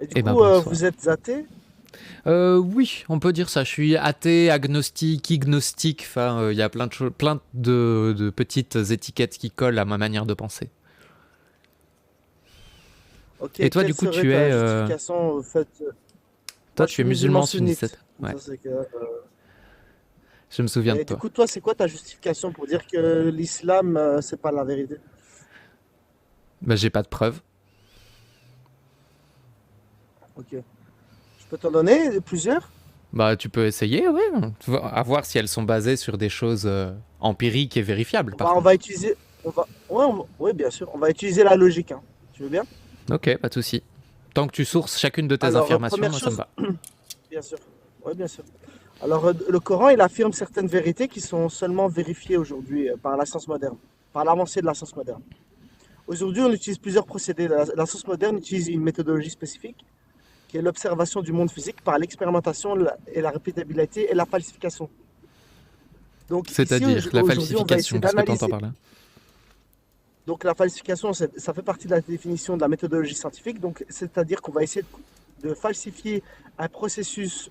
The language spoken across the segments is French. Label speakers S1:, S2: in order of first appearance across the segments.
S1: Et du
S2: Eh ben
S1: coup, vous
S2: bonsoir.
S1: êtes athée?
S2: Oui, on peut dire ça. Je suis athée, agnostique, ignostique. Enfin, il y a plein de choses, plein de petites étiquettes qui collent à ma manière de penser.
S1: Ok,
S2: Et toi,
S1: quelle
S2: du coup,
S1: serait
S2: tu
S1: ta
S2: es,
S1: justification au fait...
S2: toi,
S1: Moi, je
S2: tu
S1: suis
S2: es
S1: musulman
S2: musulman
S1: sunnite.
S2: sunnite. Ouais,
S1: Ça, c'est que,
S2: je me souviens de
S1: et du
S2: toi.
S1: coup, toi, c'est quoi ta justification pour dire que l'islam, c'est pas la vérité?
S2: Bah, j'ai pas de preuves.
S1: Ok. Je peux t'en donner plusieurs?
S2: Bah, tu peux essayer, ouais. À voir si elles sont basées sur des choses empiriques et vérifiables, par
S1: On va
S2: contre.
S1: utiliser... Oui, bien sûr. On va utiliser la logique, hein. Tu veux bien?
S2: Ok, pas de souci. Tant que tu sources chacune de tes
S1: Alors,
S2: affirmations,
S1: première
S2: moi, ça me
S1: chose,
S2: va.
S1: bien sûr. Oui, bien sûr. Alors, le Coran, il affirme certaines vérités qui sont seulement vérifiées aujourd'hui par la science moderne, par l'avancée de la science moderne. Aujourd'hui, on utilise plusieurs procédés. La science moderne utilise une méthodologie spécifique, qui est l'observation du monde physique par l'expérimentation et la répétabilité et la falsification. Donc ici,
S2: C'est-à-dire la
S1: aujourd'hui, on va
S2: falsification,
S1: essayer
S2: qu'est-ce que tu entends
S1: d'analyser.
S2: par là?
S1: Donc la falsification, ça fait partie de la définition de la méthodologie scientifique. Donc c'est-à-dire qu'on va essayer de falsifier un processus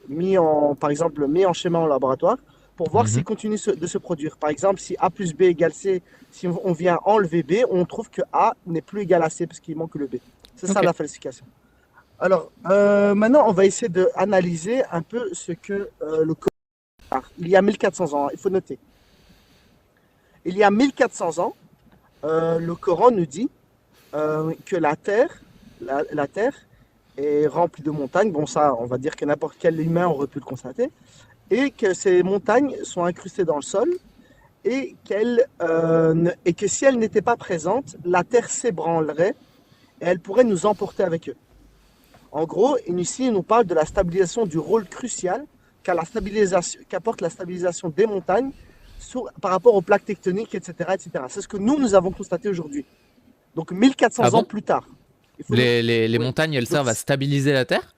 S1: par exemple, mis en schéma en laboratoire pour voir s'il
S2: Mhm.
S1: continue de se produire. Par exemple, si A plus B égale C, si on vient enlever B, on trouve que A n'est plus égal à C parce qu'il manque le B. C'est ça
S2: Ok.
S1: la falsification. Alors, maintenant, on va essayer d'analyser un peu ce que le Coran, il y a 1400 ans, il faut noter. Il y a 1400 ans, le Coran nous dit que la Terre est remplie de montagnes. Bon, ça, on va dire que n'importe quel humain aurait pu le constater. Et que ces montagnes sont incrustées dans le sol et que si elles n'étaient pas présentes, la Terre s'ébranlerait et elle pourrait nous emporter avec eux. En gros, ici, il nous parle de la stabilisation du rôle crucial qu'apporte la stabilisation des montagnes par rapport aux plaques tectoniques, etc., etc. C'est ce que nous avons constaté aujourd'hui. Donc
S2: Ah
S1: 1400 ans
S2: bon?
S1: plus tard. Il faut...
S2: Les
S1: Oui.
S2: montagnes, elles
S1: Donc,
S2: servent à stabiliser la Terre?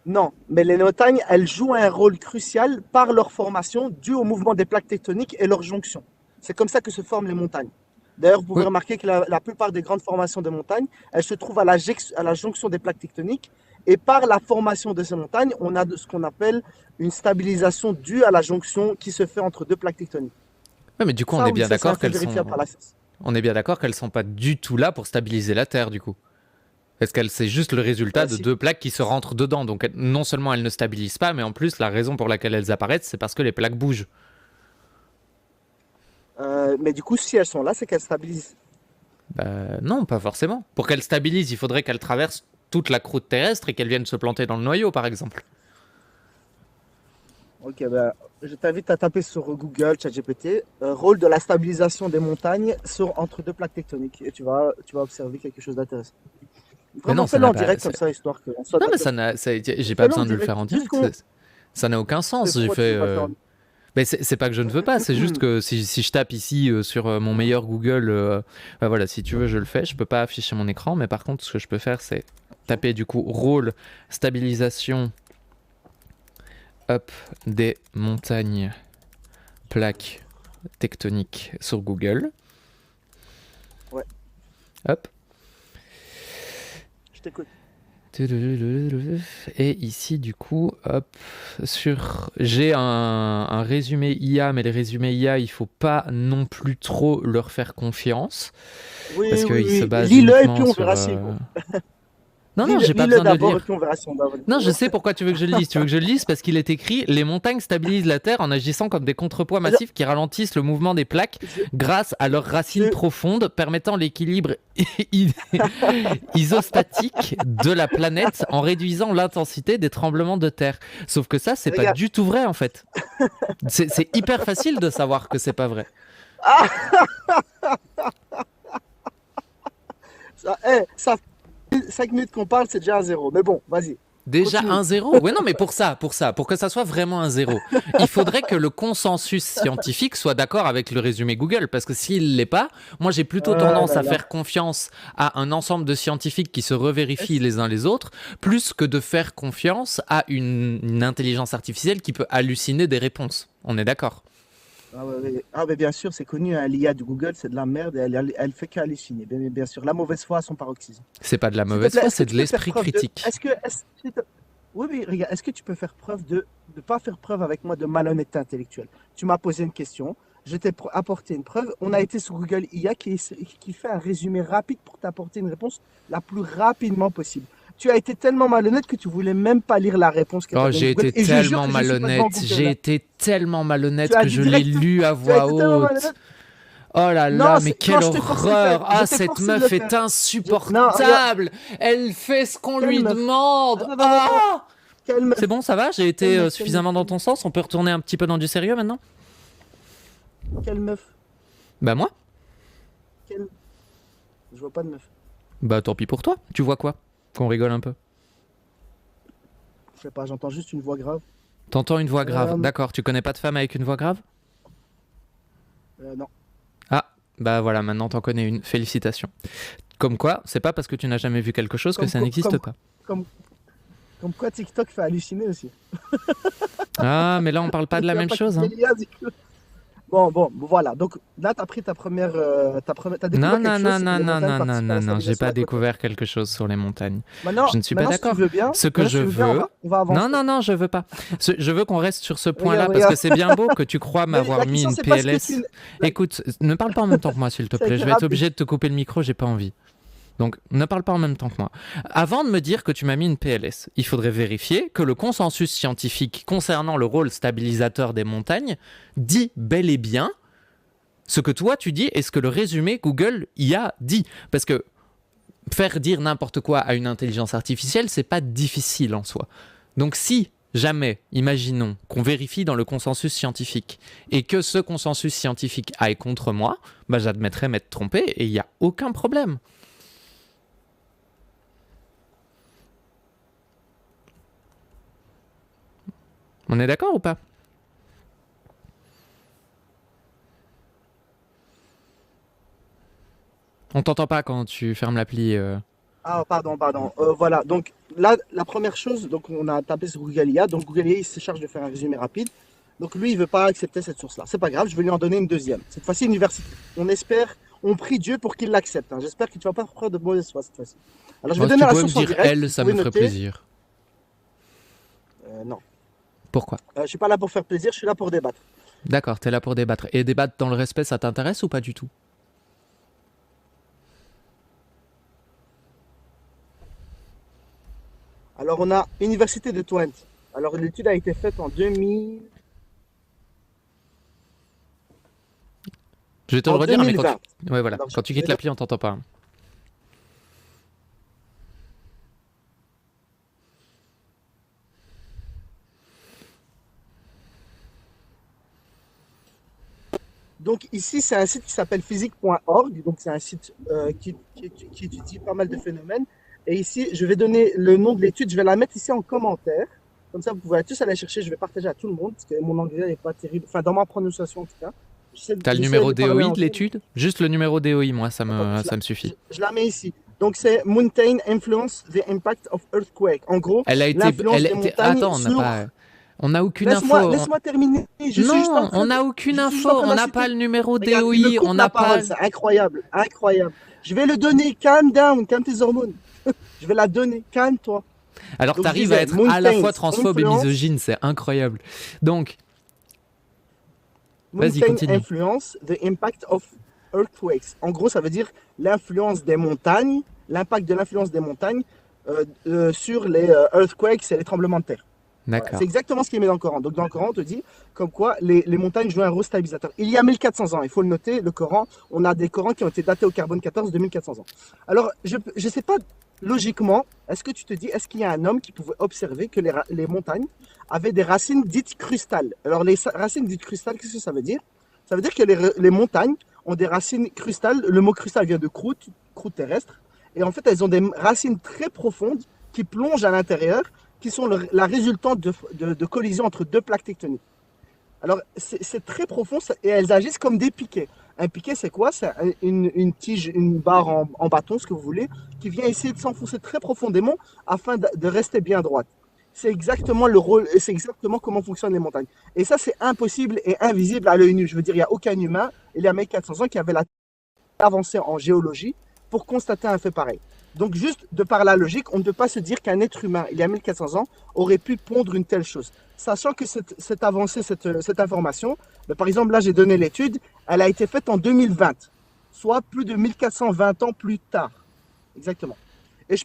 S1: non, mais les montagnes, elles jouent un rôle crucial par leur formation due au mouvement des plaques tectoniques et leur jonction. C'est comme ça que se forment les montagnes. D'ailleurs, vous pouvez
S2: Oui.
S1: remarquer que la plupart des grandes formations de montagnes, elles se trouvent à la jonction des plaques tectoniques. Et par la formation de ces montagnes, on a ce qu'on appelle une stabilisation due à la jonction qui se fait entre deux plaques tectoniques.
S2: Ouais, mais du coup, on
S1: Ça,
S2: est
S1: oui,
S2: bien
S1: ça c'est un
S2: d'accord
S1: fait
S2: qu'elles
S1: vérifiable
S2: sont,
S1: par la science.
S2: on est bien d'accord qu'elles sont pas du tout là pour stabiliser la Terre, du coup. Parce qu'elle, c'est juste le résultat de
S1: Si,
S2: deux plaques qui se rentrent dedans. Donc, non seulement elles ne stabilisent pas, mais en plus, la raison pour laquelle elles apparaissent, c'est parce que les plaques bougent.
S1: mais du coup, si elles sont là, c'est qu'elles stabilisent.
S2: Non, pas forcément. Pour qu'elles stabilisent, il faudrait qu'elles traversent toute la croûte terrestre et qu'elles viennent se planter dans le noyau, par exemple.
S1: Ok, ben, je t'invite à taper sur Google, ChatGPT, rôle de la stabilisation des montagnes entre deux plaques tectoniques. Et tu vas observer quelque chose d'intéressant.
S2: Mais
S1: Vraiment,
S2: non, ça
S1: fais-le
S2: n'a
S1: en
S2: pas.
S1: direct comme ça, histoire qu'on soit
S2: Non, mais
S1: d'accord.
S2: j'ai pas
S1: Fais-le en
S2: besoin de le faire
S1: direct.
S2: en
S1: Juste
S2: direct.
S1: qu'on.
S2: Ça n'a aucun
S1: Mais
S2: sens. J'ai
S1: pourquoi
S2: fait.
S1: tu veux pas le faire en direct?
S2: Mais c'est pas que je ne veux pas, c'est juste que si je tape ici sur mon meilleur Google, bah voilà, si tu veux, je le fais. Je peux pas afficher mon écran, mais par contre, ce que je peux faire, c'est
S1: Ok.
S2: taper du coup rôle stabilisation up des montagnes plaques tectoniques sur Google.
S1: Ouais,
S2: Hop.
S1: je t'écoute.
S2: Et ici, du coup, hop, j'ai un résumé IA, mais les résumés IA, il faut pas non plus trop leur faire confiance
S1: Oui,
S2: parce
S1: oui,
S2: qu'ils se
S1: oui.
S2: basent
S1: Lis-le et puis
S2: uniquement
S1: on
S2: sur.
S1: verra s'il vaut.
S2: Non, non,
S1: Lis-le,
S2: j'ai pas
S1: lis-le
S2: besoin de le
S1: d'abord et
S2: lire.
S1: puis on verra si on doit le
S2: Non, je
S1: vaut.
S2: sais pourquoi tu veux que je le lise. Tu veux que je le lise parce qu'il est écrit: les montagnes stabilisent la Terre en agissant comme des contrepoids
S1: Je,
S2: massifs qui ralentissent le mouvement des plaques
S1: je,
S2: grâce à leurs racines
S1: je-
S2: profondes, permettant l'équilibre isostatique de la planète en réduisant l'intensité des tremblements de terre. Sauf que ça, c'est pas
S1: Regarde.
S2: du tout vrai en fait. C'est hyper facile de savoir que c'est pas vrai.
S1: Ah, ça fait 5 minutes qu'on parle, c'est déjà un zéro. Mais bon, vas-y,
S2: Déjà
S1: continue.
S2: un zéro. Ouais, non, mais pour que ça soit vraiment un zéro, il faudrait que le consensus scientifique soit d'accord avec le résumé Google. Parce que s'il l'est pas, moi j'ai plutôt
S1: Ah
S2: tendance
S1: là
S2: à
S1: là.
S2: faire confiance à un ensemble de scientifiques qui se revérifient
S1: Est-ce-
S2: les uns les autres, plus que de faire confiance à une intelligence artificielle qui peut halluciner des réponses. On est d'accord?
S1: Ah, ouais, ouais. Ah, mais bien sûr, c'est connu, hein, l'IA de Google, c'est de la merde et elle fait qu'halluciner, bien sûr. La mauvaise foi à son paroxysme.
S2: C'est pas de la
S1: S'il te
S2: mauvaise
S1: plaît,
S2: foi,
S1: est-ce que
S2: c'est de
S1: tu peux faire
S2: l'esprit
S1: preuve de...
S2: critique.
S1: s'il te- Oui, oui, regarde, est-ce que tu peux faire preuve de ne pas faire preuve avec moi de malhonnêteté intellectuelle? Tu m'as posé une question, je t'ai apporté une preuve. On a été sur Google IA qui fait un résumé rapide pour t'apporter une réponse la plus rapidement possible. Tu as été tellement malhonnête que tu voulais même pas lire la réponse que tu
S2: Oh,
S1: as donnée
S2: j'ai
S1: Google.
S2: été
S1: Et je jure
S2: tellement
S1: que je suis pas devant
S2: malhonnête,
S1: Google,
S2: j'ai
S1: hein.
S2: été tellement
S1: Tu
S2: malhonnête
S1: as
S2: que
S1: dit
S2: je l'ai
S1: directement.
S2: lu à
S1: Tu as
S2: voix
S1: été tellement
S2: haute.
S1: malhonnête.
S2: Oh là
S1: Non,
S2: là, mais
S1: c'est quand
S2: quelle
S1: je t'ai forcé de le faire.
S2: horreur!
S1: Je
S2: Ah,
S1: t'ai
S2: cette
S1: forcé de le
S2: meuf est
S1: faire. Non, regarde.
S2: insupportable! Elle fait ce qu'on
S1: Quelle
S2: lui
S1: meuf?
S2: demande!
S1: Attends, attends, attends.
S2: Ah!
S1: Quelle
S2: C'est
S1: meuf?
S2: bon, ça va? J'ai
S1: Quelle
S2: été
S1: meuf? Quelle meuf?
S2: suffisamment dans ton sens? On peut retourner un petit peu dans du sérieux maintenant?
S1: Quelle meuf?
S2: Bah moi?
S1: Quelle... Je vois pas de meuf.
S2: Bah tant pis pour toi. Tu vois quoi? Qu'on rigole un peu.
S1: Je sais pas, j'entends juste une voix grave.
S2: T'entends une voix grave.
S1: Euh,
S2: D'accord, tu connais pas de femme avec une voix grave?
S1: non.
S2: Ah, bah voilà, maintenant t'en connais une. Félicitations. Comme quoi, c'est pas parce que tu n'as jamais vu quelque chose que
S1: Comme,
S2: ça
S1: quoi-
S2: n'existe
S1: comme,
S2: pas.
S1: comme, comme quoi TikTok fait halluciner aussi.
S2: Ah, mais là on parle pas de
S1: Il
S2: la
S1: n'y a
S2: même
S1: pas que
S2: chose, hein.
S1: l'IA, du coup. Bon, voilà. Donc là, tu as pris ta première. T'as
S2: Non,
S1: découvert quelque
S2: non,
S1: chose,
S2: non,
S1: c'est que
S2: non,
S1: les
S2: non,
S1: montagnes
S2: non, non,
S1: participent à
S2: non,
S1: la
S2: non, j'ai
S1: stabilisation
S2: pas
S1: de la côte.
S2: découvert quelque chose sur les montagnes.
S1: Maintenant,
S2: Je ne suis pas
S1: maintenant, si tu
S2: d'accord.
S1: veux bien,
S2: Ce que
S1: maintenant, si
S2: je
S1: tu veux bien,
S2: veux...
S1: on va
S2: Non,
S1: avancer.
S2: non, non, je veux pas. Je veux qu'on reste sur ce point-là
S1: Regarde,
S2: parce que
S1: regarde.
S2: c'est bien beau que tu crois
S1: Mais
S2: m'avoir
S1: la
S2: mis
S1: question,
S2: une
S1: c'est pas ce que
S2: PLS.
S1: tu. la-
S2: Écoute, ne parle pas en même temps que moi, s'il te
S1: Ça a
S2: plaît.
S1: été
S2: Je vais être
S1: rapide.
S2: obligé de te couper le micro, j'ai pas envie. Donc, ne parle pas en même temps que moi. Avant de me dire que tu m'as mis une PLS, il faudrait vérifier que le consensus scientifique concernant le rôle stabilisateur des montagnes dit bel et bien ce que toi tu dis et ce que le résumé Google y a dit. Parce que faire dire n'importe quoi à une intelligence artificielle, c'est pas difficile en soi. Donc si jamais, imaginons qu'on vérifie dans le consensus scientifique et que ce consensus scientifique aille contre moi, bah j'admettrais m'être trompé et il n'y a aucun problème. On est d'accord ou pas? On t'entend pas quand tu fermes l'appli.
S1: Ah, pardon. Voilà. Donc là, la première chose, donc on a tapé sur Google IA. Donc Google IA, il se charge de faire un résumé rapide. Donc lui, il veut pas accepter cette source-là. C'est pas grave, je vais lui en donner une deuxième. Cette fois-ci, université. On espère, on prie Dieu pour qu'il l'accepte, hein. J'espère que tu vas pas faire preuve de mauvaise foi cette fois-ci. Alors je vais
S2: Oh, si
S1: donner
S2: tu
S1: la
S2: pouvais me
S1: source en
S2: dire
S1: direct.
S2: elle,
S1: Vous
S2: ça
S1: pouvez
S2: me ferait
S1: noter.
S2: plaisir.
S1: Non.
S2: Pourquoi?
S1: Je suis pas là pour faire plaisir, je suis là pour débattre.
S2: D'accord, t'es là pour débattre. Et débattre dans le respect, ça t'intéresse ou pas du tout?
S1: Alors on a Université de Twente. Alors l'étude a été faite en 2000,
S2: Je vais te le
S1: en
S2: redire, mais quand
S1: 2020.
S2: tu... Ouais, voilà.
S1: Alors
S2: Quand tu
S1: je
S2: quittes
S1: vais
S2: l'appli, on t'entend pas.
S1: Donc ici, c'est un site qui s'appelle physique.org. Donc c'est un site qui étudie pas mal de phénomènes. Et ici, je vais donner le nom de l'étude. Je vais la mettre ici en commentaire. Comme ça, vous pouvez tous aller chercher. Je vais partager à tout le monde parce que mon anglais n'est pas terrible. Enfin, dans ma prononciation en tout cas.
S2: T'as le
S1: J'essaie
S2: numéro
S1: de parler
S2: DOI de
S1: anglais.
S2: l'étude? Juste le numéro DOI, moi,
S1: Attends,
S2: ça me suffit.
S1: je la mets ici. Donc c'est Mountain Influence the Impact of Earthquake. En gros,
S2: Elle a été...
S1: l'influence
S2: Elle a
S1: des
S2: été...
S1: montagnes
S2: Attends, on n'a
S1: sur...
S2: pas... On n'a aucune info.
S1: Laisse-moi terminer. Je suis juste en
S2: Non, on
S1: train de...
S2: n'a aucune
S1: Je suis juste
S2: info.
S1: en train
S2: On
S1: de la
S2: n'a
S1: citer.
S2: pas le numéro
S1: Regarde, il me
S2: DOI.
S1: coupe
S2: On
S1: la
S2: n'a pas...
S1: parole, c'est incroyable, incroyable. Je vais le donner, calm down, calme tes hormones. Je vais la donner, calme-toi.
S2: Alors
S1: Donc je
S2: t'arrives à
S1: disais,
S2: être à la
S1: Mountains
S2: fois transphobe et
S1: Influence,
S2: misogyne, c'est incroyable. Donc, vas-y,
S1: Mountain
S2: continue.
S1: Influence, the impact of earthquakes. En gros, ça veut dire l'influence des montagnes, l'impact de l'influence des montagnes sur les earthquakes, c'est les tremblements de terre. Voilà.
S2: D'accord.
S1: C'est exactement ce qui est mis dans le Coran. Donc dans le Coran, on te dit comme quoi les montagnes jouent un rôle stabilisateur. Il y a 1400 ans, il faut le noter, le Coran, on a des Corans qui ont été datés au carbone 14 de 1400 ans. Alors, je ne sais pas, logiquement, est-ce que tu te dis, est-ce qu'il y a un homme qui pouvait observer que les montagnes avaient des racines dites crustales? Alors les racines dites crustales, qu'est-ce que ça veut dire? Ça veut dire que les montagnes ont des racines crustales. Le mot cristal vient de croûte, croûte terrestre. Et en fait, elles ont des racines très profondes qui plongent à l'intérieur, qui sont la résultante de collisions entre deux plaques tectoniques. Alors, c'est très profond et elles agissent comme des piquets. Un piquet, c'est quoi? C'est une tige, une barre en bâton, ce que vous voulez, qui vient essayer de s'enfoncer très profondément afin de rester bien droite. c'est exactement le rôle, et c'est exactement comment fonctionnent les montagnes. Et ça, c'est impossible et invisible à l'œil nu. Je veux dire, il n'y a aucun humain, il y a 1400 ans, qui avait la avancée en géologie pour constater un fait pareil. Donc, juste de par la logique, on ne peut pas se dire qu'un être humain, il y a 1400 ans, aurait pu pondre une telle chose. Sachant que cette avancée, cette information, par exemple, là, j'ai donné l'étude, elle a été faite en 2020, soit plus de 1420 ans plus tard. Exactement. Et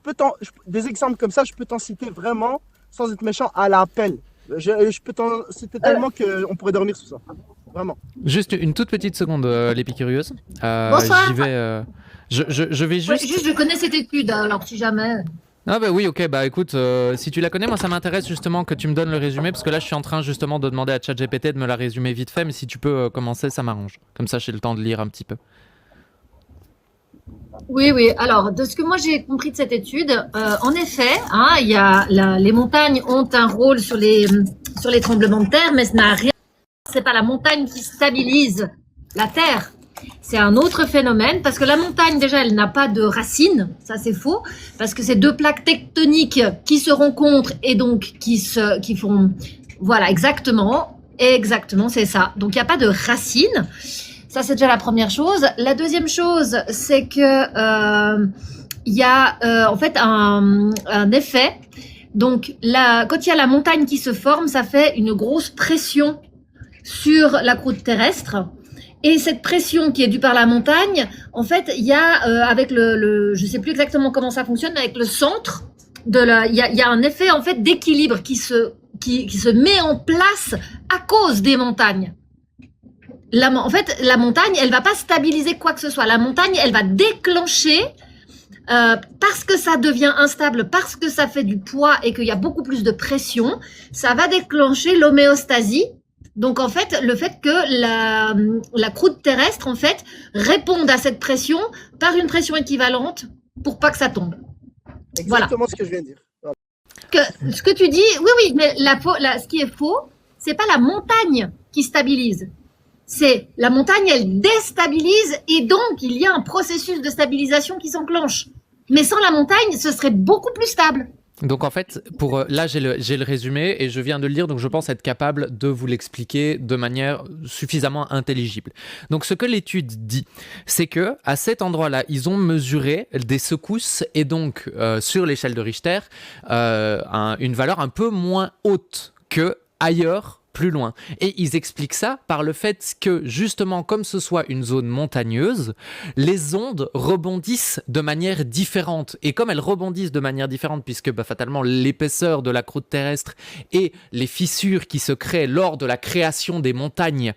S1: des exemples comme ça, je peux t'en citer vraiment, sans être méchant, à l'appel. Je peux t'en citer tellement qu'on pourrait dormir sur ça. Vraiment.
S2: Juste une toute petite seconde, l'épicurieuse.
S3: Bonsoir.
S2: J'y vais. Je vais
S3: Ouais,
S2: juste.
S3: juste, je connais cette étude, alors si jamais.
S2: Ah bah oui, ok, bah écoute, si tu la connais, moi ça m'intéresse justement que tu me donnes le résumé, parce que là je suis en train justement de demander à ChatGPT de me la résumer vite fait, mais si tu peux commencer, ça m'arrange. Comme ça j'ai le temps de lire un petit peu.
S3: Oui, oui. Alors, de ce que moi j'ai compris de cette étude, en effet, hein, il y a les montagnes ont un rôle sur les tremblements de terre, mais ce n'a rien. C'est pas la montagne qui stabilise la terre. C'est un autre phénomène parce que la montagne déjà elle n'a pas de racines, ça c'est faux parce que c'est deux plaques tectoniques qui se rencontrent et donc qui font voilà exactement c'est ça. Donc il n'y a pas de racines. Ça c'est déjà la première chose. La deuxième chose c'est que il y a en fait un effet. Donc quand il y a la montagne qui se forme, ça fait une grosse pression sur la croûte terrestre. Et cette pression qui est due par la montagne, en fait, il y a avec je sais plus exactement comment ça fonctionne, mais avec le centre il y a un effet en fait d'équilibre qui se met en place à cause des montagnes. En fait, la montagne, elle va pas stabiliser quoi que ce soit. La montagne, elle va déclencher parce que ça devient instable, parce que ça fait du poids et qu'il y a beaucoup plus de pression, ça va déclencher l'homéostasie. Donc en fait, le fait que la croûte terrestre en fait réponde à cette pression par une pression équivalente pour pas que ça tombe.
S1: Exactement
S3: Voilà.
S1: ce que je viens de dire. Voilà.
S3: Ce que tu dis, oui, mais ce qui est faux, c'est pas la montagne qui stabilise. C'est la montagne, elle déstabilise et donc il y a un processus de stabilisation qui s'enclenche. Mais sans la montagne, ce serait beaucoup plus stable.
S2: Donc en fait, là j'ai le résumé et je viens de le lire, donc je pense être capable de vous l'expliquer de manière suffisamment intelligible. Donc ce que l'étude dit, c'est que à cet endroit-là, ils ont mesuré des secousses et donc sur l'échelle de Richter, une valeur un peu moins haute que ailleurs, plus loin. Et ils expliquent ça par le fait que, justement, comme ce soit une zone montagneuse, les ondes rebondissent de manière différente. Et comme elles rebondissent de manière différente, puisque fatalement l'épaisseur de la croûte terrestre et les fissures qui se créent lors de la création des montagnes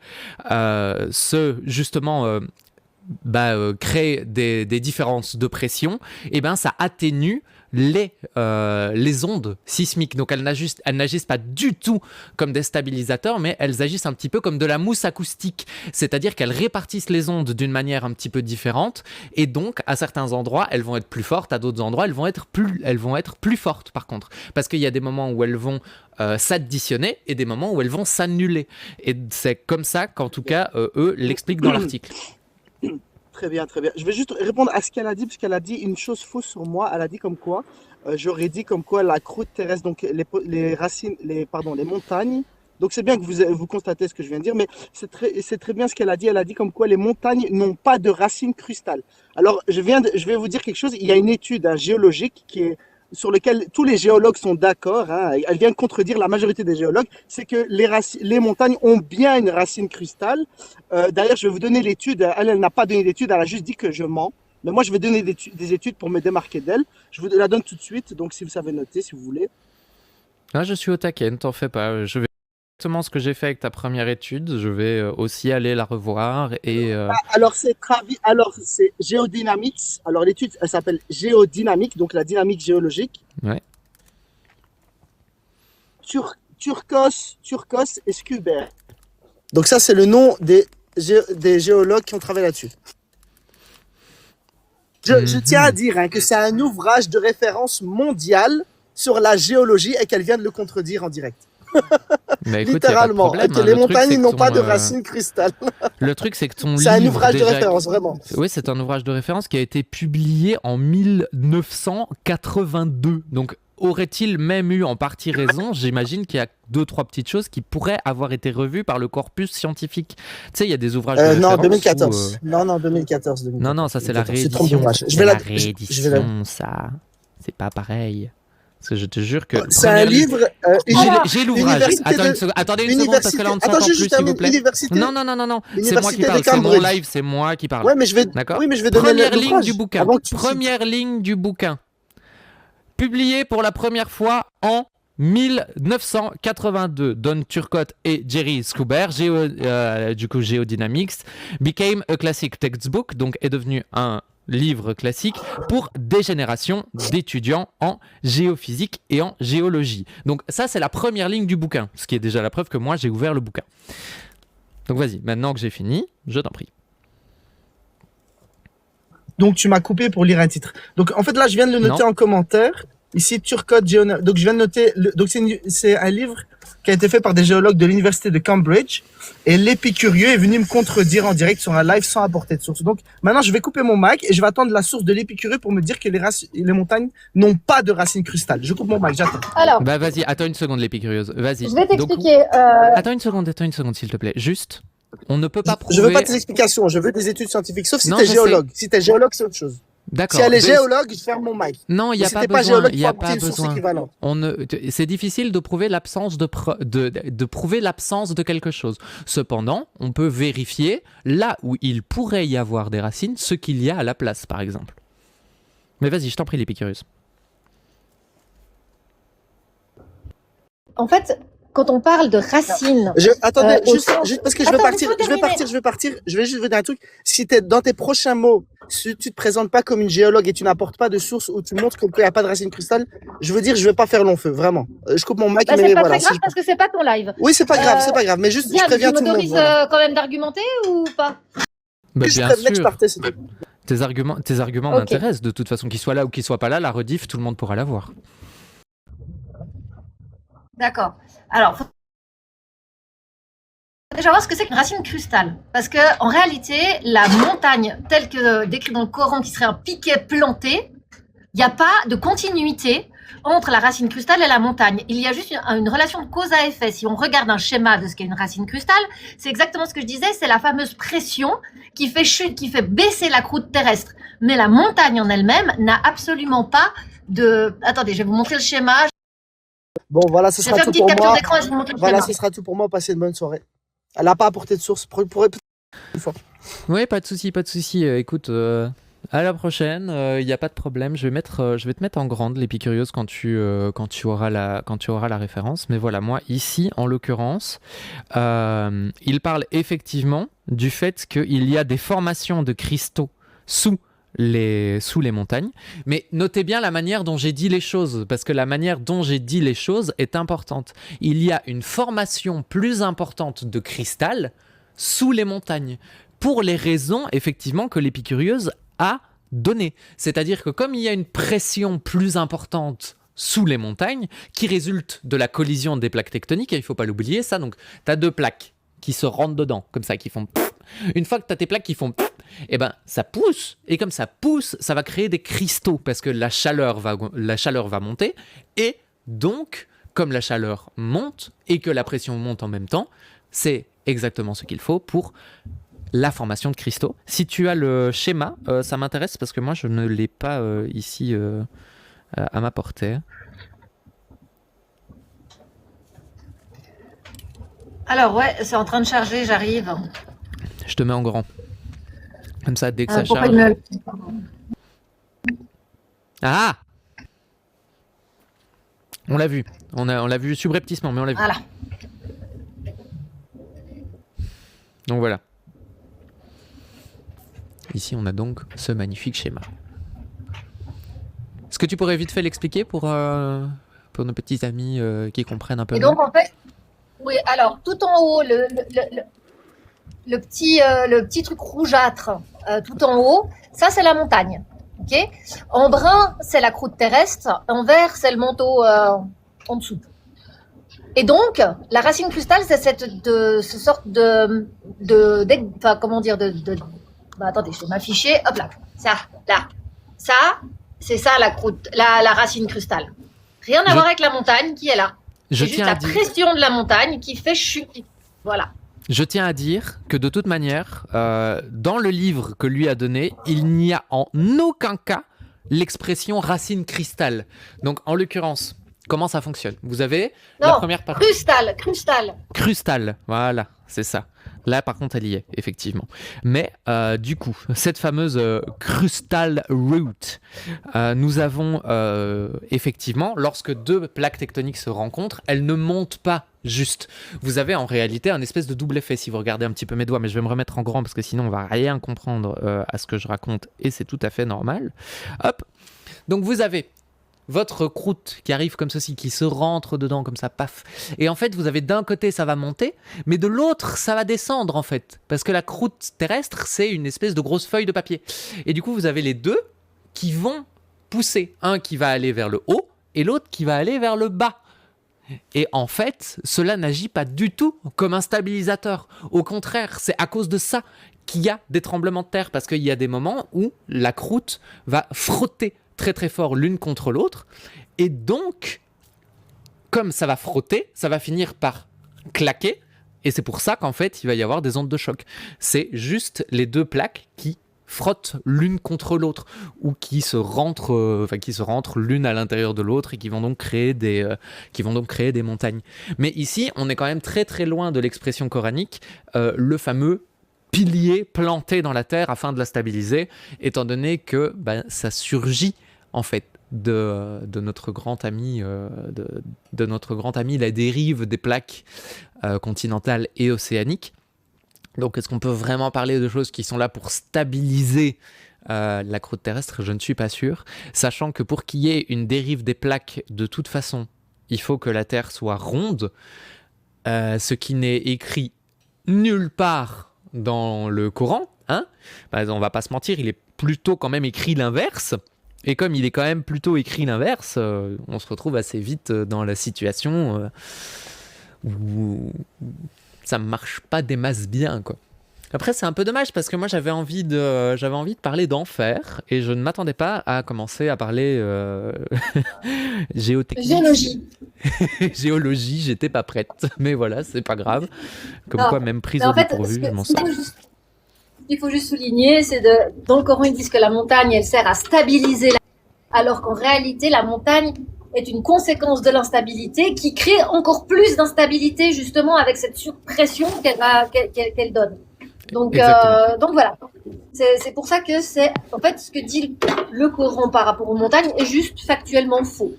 S2: créent des différences de pression, et ça atténue les ondes sismiques. Donc elles n'agissent pas du tout comme des stabilisateurs, mais elles agissent un petit peu comme de la mousse acoustique, c'est-à-dire qu'elles répartissent les ondes d'une manière un petit peu différente, et donc à certains endroits elles vont être plus fortes, à d'autres endroits elles vont être plus fortes par contre, parce qu'il y a des moments où elles vont s'additionner et des moments où elles vont s'annuler, et c'est comme ça qu'en tout cas eux l'expliquent dans l'article.
S1: Très bien, très bien. Je vais juste répondre à ce qu'elle a dit, parce qu'elle a dit une chose fausse sur moi. Elle a dit comme quoi, j'aurais dit comme quoi la croûte terrestre, donc les racines, les montagnes. Donc c'est bien que vous constatez ce que je viens de dire, mais c'est très bien ce qu'elle a dit. Elle a dit comme quoi les montagnes n'ont pas de racines crustales. Alors je vais vous dire quelque chose. Il y a une étude géologique sur lequel tous les géologues sont d'accord, hein, elle vient de contredire la majorité des géologues, c'est que les montagnes ont bien une racine crustale. D'ailleurs, je vais vous donner l'étude. Elle n'a pas donné d'étude, elle a juste dit que je mens. Mais moi, je vais donner des études pour me démarquer d'elle. Je vous la donne tout de suite, donc si vous savez noter, si vous voulez.
S2: Là, je suis au taquet, ne t'en fais pas. Je vais exactement ce que j'ai fait avec ta première étude. Je vais aussi aller la revoir et.
S1: Alors c'est Geodynamics. Alors l'étude, elle s'appelle Géodynamique, donc la dynamique géologique.
S2: Ouais.
S1: Turcos et Skubert. Donc ça, c'est le nom des géologues qui ont travaillé là-dessus. Je tiens à dire que c'est un ouvrage de référence mondial sur la géologie et qu'elle vient de le contredire en direct.
S2: Bah, écoute,
S1: littéralement,
S2: problème,
S1: que les montagnes n'ont pas de racines cristales.
S2: Le truc, c'est que ton
S1: c'est
S2: livre...
S1: un ouvrage de référence, vraiment.
S2: Oui, c'est un ouvrage de référence qui a été publié en 1982. Donc, aurait-il même eu en partie raison? J'imagine qu'il y a 2-3 petites choses qui pourraient avoir été revues par le corpus scientifique. Tu sais, il y a des ouvrages de
S1: Non,
S2: référence
S1: 2014. Non, 2014.
S2: Non, ça c'est la
S1: 2014. C'est trop
S2: réédition.
S1: dommage.
S2: C'est la réédition, ça. C'est pas pareil. Parce que je te jure que...
S1: C'est un livre...
S2: J'ai l'ouvrage. Attendez une seconde, parce que là on ne s'entend plus, s'il vous plaît. Non, c'est moi qui parle. C'est mon live, c'est moi qui parle.
S1: Ouais, mais je vais...
S2: D'accord.
S1: Oui, mais je vais donner
S2: Première ligne du bouquin.
S1: Première
S2: ligne du bouquin. Publié pour la première fois en 1982. Don Turcotte et Jerry Schuber, Geodynamics, became a classic textbook, donc est devenu un livre classique pour des générations d'étudiants en géophysique et en géologie. Donc ça, c'est la première ligne du bouquin, ce qui est déjà la preuve que moi, j'ai ouvert le bouquin. Donc vas-y, maintenant que j'ai fini, je t'en prie.
S1: Donc tu m'as coupé pour lire un titre. Donc en fait là, je viens de le noter en commentaire. Ici, Turcotte, donc je viens de noter. Donc c'est un livre qui a été fait par des géologues de l'université de Cambridge. Et l'épicurieux est venu me contredire en direct sur un live sans apporter de source. Donc maintenant, je vais couper mon mic et je vais attendre la source de l'épicurieux pour me dire que les montagnes n'ont pas de racines crustales. Je coupe mon mic, j'attends.
S3: Alors,
S2: bah vas-y, attends une seconde, l'épicurieuse. Vas-y.
S3: je vais t'expliquer.
S2: Attends une seconde, s'il te plaît. Juste, on ne peut pas prouver.
S1: Je veux pas tes explications, je veux des études scientifiques. Sauf si
S2: Non,
S1: t'es
S2: je
S1: géologue. Si t'es géologue, c'est autre chose.
S2: D'accord.
S1: Si elle est géologue, je ferme mon mic.
S2: Non, il n'y a
S1: si
S2: pas
S1: t'es
S2: besoin.
S1: géologue,
S2: Il n'y a pas besoin. C'est difficile de prouver l'absence de prouver l'absence de quelque chose. Cependant, on peut vérifier là où il pourrait y avoir des racines, ce qu'il y a à la place, par exemple. Mais vas-y, je t'en prie, l'épicurieuse.
S3: En fait, quand on parle de racines...
S1: Attendez, juste parce que je vais partir. Je vais juste vous dire un truc. Si t'es dans tes prochains mots, si tu te présentes pas comme une géologue et tu n'apportes pas de source où tu montres qu'il n'y a pas de racines cristal, je veux dire, je vais pas faire long feu, vraiment. Je coupe mon mic, mais
S3: c'est pas
S1: voilà.
S3: très grave parce que c'est pas ton live.
S1: Oui, c'est pas grave, mais juste, je préviens tout le monde.
S3: Tu m'autorises quand même d'argumenter ou pas?
S2: Bah,
S1: je
S2: bien
S1: prévenais que je
S2: sûr.
S1: partais, c'est tout.
S2: Tes arguments m'intéressent. De toute façon, qu'ils soient là ou qu'ils soient pas là, la rediff, tout le monde pourra la voir.
S3: D'accord. Alors, faut déjà voir ce que c'est qu'une racine crustale. Parce que en réalité, la montagne, telle que décrite dans le Coran, qui serait un piquet planté, il n'y a pas de continuité entre la racine crustale et la montagne. Il y a juste une relation de cause à effet. Si on regarde un schéma de ce qu'est une racine crustale, c'est exactement ce que je disais, c'est la fameuse pression qui fait baisser la croûte terrestre. Mais la montagne en elle-même n'a absolument pas de... Attendez, je vais vous montrer le schéma.
S1: Bon, voilà, ce sera tout pour moi. Voilà,
S3: ce
S1: sera tout pour moi. Passez une bonne soirée. Elle n'a pas apporté de source. Une fois.
S2: Oui, pas de souci. Écoute, à la prochaine. Il n'y a pas de problème. Je vais te mettre en grande, l'épicurieuse, quand tu auras la référence. Mais voilà, moi ici, en l'occurrence, il parle effectivement du fait qu'il y a des formations de cristaux sous les montagnes, mais notez bien la manière dont j'ai dit les choses, parce que la manière dont j'ai dit les choses est importante. Il y a une formation plus importante de cristal sous les montagnes, pour les raisons effectivement que l'épicurieuse a données. C'est-à-dire que comme il y a une pression plus importante sous les montagnes, qui résulte de la collision des plaques tectoniques, et il ne faut pas l'oublier ça, donc tu as deux plaques qui se rentrent dedans, comme ça, qui font... Une fois que tu as tes plaques qui font... Eh ben, ça pousse, et comme ça pousse, ça va créer des cristaux, parce que la chaleur va monter, et donc, comme la chaleur monte, et que la pression monte en même temps, c'est exactement ce qu'il faut pour la formation de cristaux. Si tu as le schéma, ça m'intéresse, parce que moi, je ne l'ai pas ici à ma portée.
S3: Alors, ouais, c'est en train de charger, j'arrive.
S2: Je te mets en grand. Comme ça, dès que ça charge... Ah! On l'a vu. On l'a vu subrepticement, mais on l'a vu.
S3: Voilà.
S2: Donc voilà. Ici, on a donc ce magnifique schéma. Est-ce que tu pourrais vite fait l'expliquer pour nos petits amis qui comprennent un peu mieux?
S3: Et donc, en fait, oui, alors, tout en haut, le petit truc rougeâtre tout en haut, ça c'est la montagne. Okay, en brun, c'est la croûte terrestre. En vert, c'est le manteau en dessous. Et donc, la racine crustale, c'est ce sorte enfin, comment dire, bah, attendez, je vais m'afficher. Hop là, ça, là, ça, c'est ça la croûte, la racine crustale. Rien à
S2: Je,
S3: voir avec la montagne qui est là.
S2: je
S3: C'est juste
S2: tiens à
S3: la
S2: dire,
S3: pression de la montagne qui fait chuter. Voilà.
S2: je tiens à dire que de toute manière, dans le livre que lui a donné, il n'y a en aucun cas l'expression racine cristal. Donc, en l'occurrence, comment ça fonctionne? Vous avez la
S3: Non,
S2: première partie.
S3: crustal.
S2: Crustal, voilà, c'est ça. Là, par contre, elle y est, effectivement. Mais du coup, cette fameuse crustal root, nous avons effectivement, lorsque deux plaques tectoniques se rencontrent, elles ne montent pas juste. Vous avez en réalité un espèce de double effet si vous regardez un petit peu mes doigts, mais je vais me remettre en grand parce que sinon on va rien comprendre à ce que je raconte et c'est tout à fait normal. Hop. Donc vous avez votre croûte qui arrive comme ceci, qui se rentre dedans comme ça, paf. Et en fait, vous avez d'un côté, ça va monter, mais de l'autre, ça va descendre en fait. Parce que la croûte terrestre, c'est une espèce de grosse feuille de papier. Et du coup, vous avez les deux qui vont pousser. Un qui va aller vers le haut et l'autre qui va aller vers le bas. Et en fait, cela n'agit pas du tout comme un stabilisateur. Au contraire, c'est à cause de ça qu'il y a des tremblements de terre, parce qu'il y a des moments où la croûte va frotter très très fort l'une contre l'autre, et donc, comme ça va frotter, ça va finir par claquer, et c'est pour ça qu'en fait, il va y avoir des ondes de choc. C'est juste les deux plaques qui frottent l'une contre l'autre, ou qui se rentrent l'une à l'intérieur de l'autre, et qui vont donc créer des montagnes. Mais ici, on est quand même très très loin de l'expression coranique, le fameux pilier planté dans la terre afin de la stabiliser, étant donné que ça surgit en fait de notre grand ami, de notre grand ami, la dérive des plaques continentales et océaniques. Donc est-ce qu'on peut vraiment parler de choses qui sont là pour stabiliser la croûte terrestre? Je ne suis pas sûr, sachant que pour qu'il y ait une dérive des plaques, de toute façon, il faut que la Terre soit ronde, ce qui n'est écrit nulle part dans le Coran, hein. On va pas se mentir, il est plutôt quand même écrit l'inverse. Et comme il est quand même plutôt écrit l'inverse, on se retrouve assez vite dans la situation où ça marche pas des masses bien, quoi. Après, c'est un peu dommage parce que moi j'avais envie de parler d'enfer et je ne m'attendais pas à commencer à parler
S3: Géologie.
S2: Géologie, j'étais pas prête. Mais voilà, c'est pas grave. Comme
S3: Non,
S2: quoi, même prise
S3: mais
S2: au
S3: en fait,
S2: dépourvu, je m'en sors.
S3: ce qu'il faut juste souligner, c'est dans le Coran, ils disent que la montagne, elle sert à stabiliser alors qu'en réalité, la montagne est une conséquence de l'instabilité qui crée encore plus d'instabilité justement avec cette surpression qu'elle donne. Donc voilà. C'est pour ça que c'est en fait ce que dit le Coran par rapport aux montagnes est juste factuellement faux.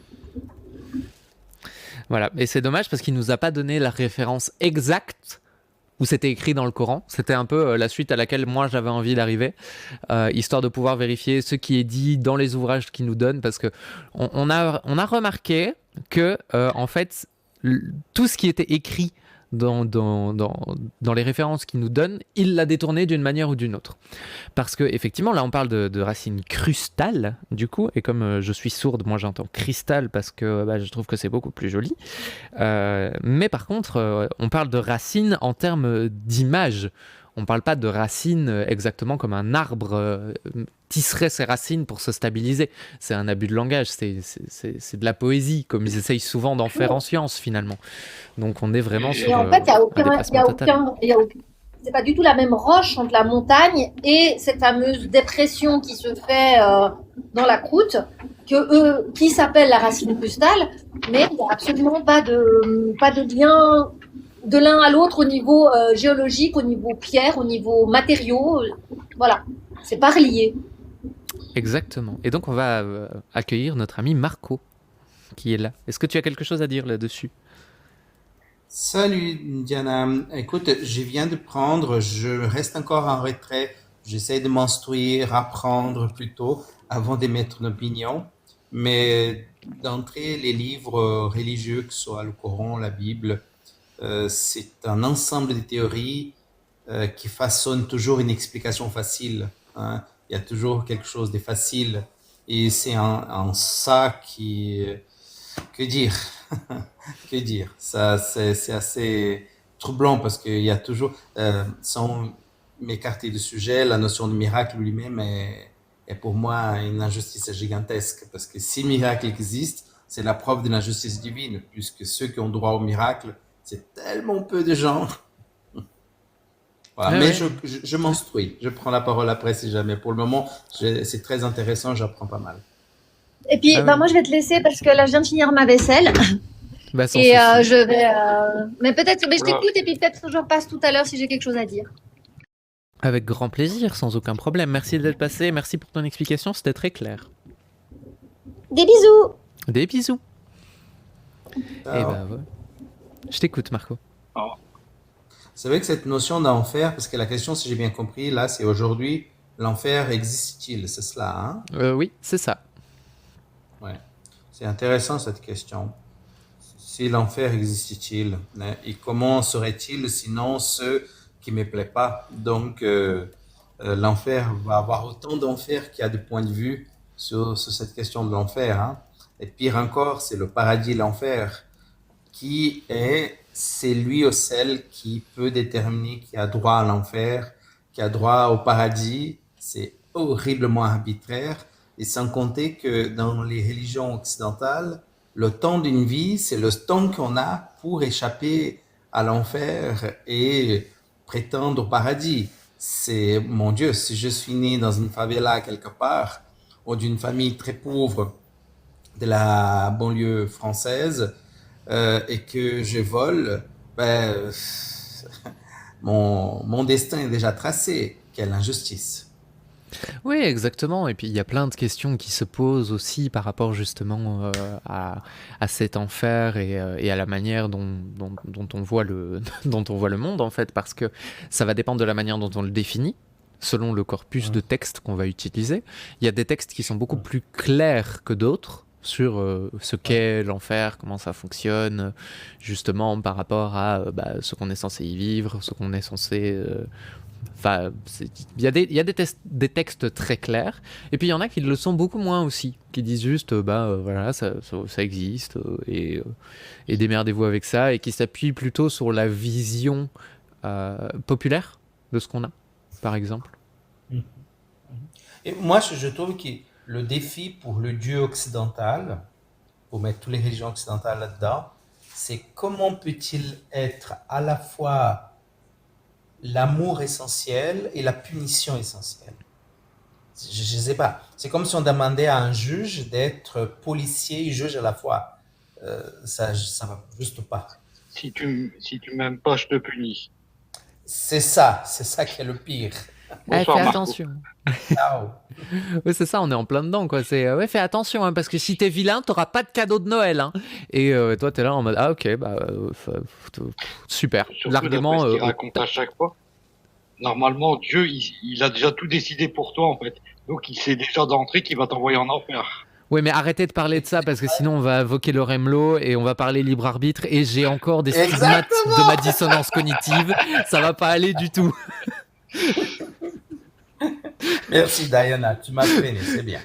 S2: Voilà, et c'est dommage parce qu'il nous a pas donné la référence exacte où c'était écrit dans le Coran. C'était un peu la suite à laquelle moi j'avais envie d'arriver, histoire de pouvoir vérifier ce qui est dit dans les ouvrages qu'il nous donne, parce que on a remarqué que en fait tout ce qui était écrit dans les références qu'il nous donne, il l'a détourné d'une manière ou d'une autre. Parce que effectivement, là on parle de racines crustales, du coup, et comme je suis sourde, moi j'entends cristal parce que je trouve que c'est beaucoup plus joli. Mais par contre, on parle de racines en termes d'image. On ne parle pas de racines exactement comme un arbre tisserait ses racines pour se stabiliser. C'est un abus de langage, c'est de la poésie, comme ils essayent souvent d'en faire en science finalement. Donc on est vraiment sur
S3: en fait, c'est pas du tout la même roche entre la montagne et cette fameuse dépression qui se fait dans la croûte, qui s'appelle la racine crustale, mais il n'y a absolument pas de lien de l'un à l'autre au niveau géologique, au niveau pierre, au niveau matériaux. Voilà, c'est pas relié.
S2: Exactement. Et donc on va accueillir notre ami Marco qui est là. Est-ce que tu as quelque chose à dire là-dessus?
S4: Salut Diana, écoute, je viens de prendre, je reste encore en retrait, j'essaie de m'instruire, apprendre plutôt avant d'émettre une opinion, mais d'entrer les livres religieux, que ce soit le Coran, la Bible, c'est un ensemble de théories qui façonnent toujours une explication facile, hein. Il y a toujours quelque chose de facile et c'est en ça qui... Que dire? Que dire? Ça, c'est assez troublant parce qu'il y a toujours, sans m'écarter du sujet, la notion de miracle lui-même est pour moi une injustice gigantesque parce que si miracle existe, c'est la preuve de la justice divine, puisque ceux qui ont droit au miracle, c'est tellement peu de gens. Voilà.
S2: Ouais,
S4: Mais
S2: ouais.
S4: je m'instruis. Je prends la parole après si jamais. Pour le moment, c'est très intéressant, j'apprends pas mal.
S3: Et puis,
S2: Ah ouais.
S3: moi, je vais te laisser parce que là, je viens de finir ma vaisselle.
S2: Bah, sans
S3: Et
S2: souci.
S3: je vais. Mais peut-être, mais je
S5: Voilà.
S3: t'écoute et puis peut-être que je repasse tout à l'heure si j'ai quelque chose à dire.
S2: Avec grand plaisir, sans aucun problème. Merci d'être passé, merci pour ton explication, c'était très clair.
S3: Des bisous.
S2: Des bisous.
S4: Ciao.
S2: Et bah ouais. Je t'écoute, Marco.
S4: C'est vrai que cette notion d'enfer, parce que la question, si j'ai bien compris, là, c'est aujourd'hui, l'enfer existe-t-il? C'est cela, hein?
S2: Oui, c'est ça.
S4: Ouais. C'est intéressant cette question. Si l'enfer existe-t-il, hein, et comment serait-il sinon ce qui me plaît pas? Donc, l'enfer va avoir autant d'enfer qu'il y a de points de vue sur cette question de l'enfer, hein. Et pire encore, c'est le paradis et l'enfer, c'est lui ou celle qui peut déterminer qui a droit à l'enfer, qui a droit au paradis. C'est horriblement arbitraire. Et sans compter que dans les religions occidentales, le temps d'une vie, c'est le temps qu'on a pour échapper à l'enfer et prétendre au paradis. C'est, mon Dieu, si je suis né dans une favela quelque part, ou d'une famille très pauvre de la banlieue française, et que je vole, ben, mon destin est déjà tracé. Quelle injustice.
S2: Oui, exactement. Et puis il y a plein de questions qui se posent aussi par rapport justement à cet enfer et à la manière dont on voit dont on voit le monde en fait, parce que ça va dépendre de la manière dont on le définit, selon le corpus de textes qu'on va utiliser. Il y a des textes qui sont beaucoup plus clairs que d'autres sur ce qu'est l'enfer, comment ça fonctionne, justement par rapport à ce qu'on est censé y vivre, ce qu'on est censé... Enfin, il y a des textes très clairs, et puis il y en a qui le sont beaucoup moins aussi, qui disent juste, voilà, ça existe, et démerdez-vous avec ça, et qui s'appuient plutôt sur la vision populaire de ce qu'on a, par exemple.
S4: Et moi, je trouve que le défi pour le Dieu occidental, pour mettre toutes les religions occidentales là-dedans, c'est comment peut-il être à la fois l'amour essentiel et la punition essentielle. Je ne sais pas. C'est comme si on demandait à un juge d'être policier et juge à la fois. Ça va juste pas.
S5: Si tu m'aimes pas, je te punis.
S4: C'est ça qui est le pire.
S5: Bonsoir,
S2: fais
S5: Marco.
S2: attention.
S4: Ciao.
S2: Oui, c'est ça, on est en plein dedans, quoi. C'est ouais, fais attention, hein, parce que si t'es vilain, t'auras pas de cadeau de Noël, hein. Et toi, t'es là en mode ok, super.
S5: Surtout
S2: L'argument.
S5: d'après ce qu'il raconte à chaque fois. Normalement, Dieu, il a déjà tout décidé pour toi, en fait. Donc, il sait déjà d'entrée qu'il va t'envoyer en enfer.
S2: Oui, mais arrêtez de parler de ça parce que sinon on va invoquer le Remlo et on va parler libre arbitre et j'ai encore des stigmates de ma dissonance cognitive. Ça va pas aller du tout.
S4: Merci Diana, tu m'as freiné, c'est bien.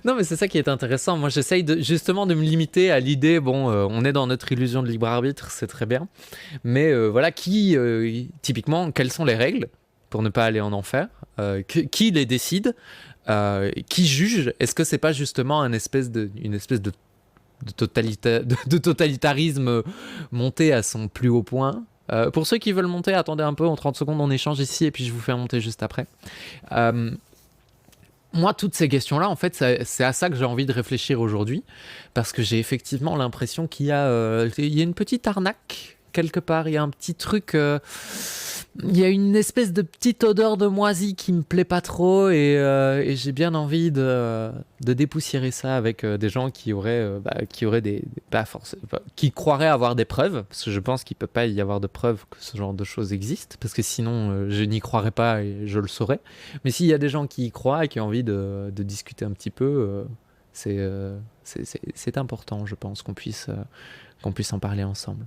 S2: Non, mais c'est ça qui est intéressant. Moi, j'essaye justement de me limiter à l'idée, on est dans notre illusion de libre arbitre, c'est très bien. Mais voilà, typiquement, quelles sont les règles pour ne pas aller en enfer? Qui les décide? Qui juge? Est-ce que c'est pas justement une espèce de totalitarisme monté à son plus haut point? Pour ceux qui veulent monter, attendez un peu, en 30 secondes on échange ici et puis je vous fais monter juste après. Moi, toutes ces questions-là, en fait, c'est à ça que j'ai envie de réfléchir aujourd'hui, parce que j'ai effectivement l'impression qu'il y a une petite arnaque quelque part, il y a un petit truc... il y a une espèce de petite odeur de moisi qui me plaît pas trop et j'ai bien envie de dépoussiérer ça avec des gens qui auraient qui croiraient avoir des preuves, parce que je pense qu'il peut pas y avoir de preuves que ce genre de choses existe, parce que sinon je n'y croirais pas et je le saurais. Mais s'il y a des gens qui y croient et qui ont envie de discuter un petit peu, c'est important, je pense qu'on puisse en parler ensemble.